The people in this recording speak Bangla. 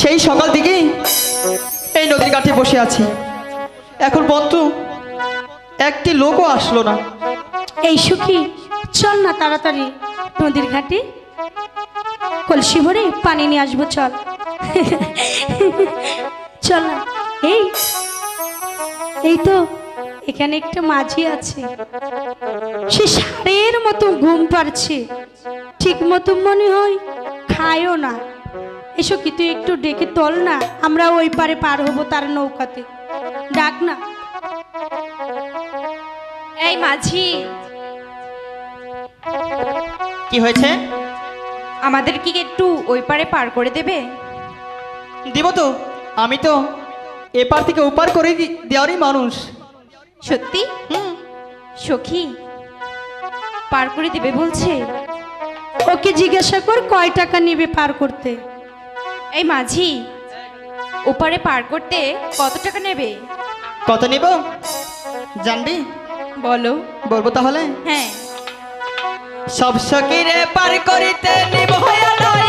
সেই সকাল থেকেই এই নদীর ঘাটে বসে আছি, এখন বন্ধু একটি লোকও আসলো না। এই সুখী, চল না তাড়াতাড়ি নদীর ঘাটে কলসি ভরে পানি নিয়ে আসবো, চল। চল না। এই এই তো এখানে একটা মাঝি আছে, সে ষাঁড়ের মতো ঘুম পাড়ছে, ঠিক মতো মনে হয় খায়ও না। এসো কি, তুই একটু ডেকে তোল না, আমরা ওই পারে পার হবো তার নৌকাতে। ডাক না। এই মাঝি, কি হয়েছে? আমাদের কি একটু ওই পারে পার করে দেবে? দিব তো, আমি তো এপার থেকে ওপার করে দেওয়ারই মানুষ। সত্যি? সখী পার করে দেবে বলছে? ওকে জিজ্ঞাসা কর কয় টাকা নিবে পার করতে। এই মাঝি, ওপারে পার করতে কত টাকা নেবে? কত নিব জানবি? বলো। বলবো তাহলে। হ্যাঁ। সব সকিরে পার করিতে নিব হয়া নয়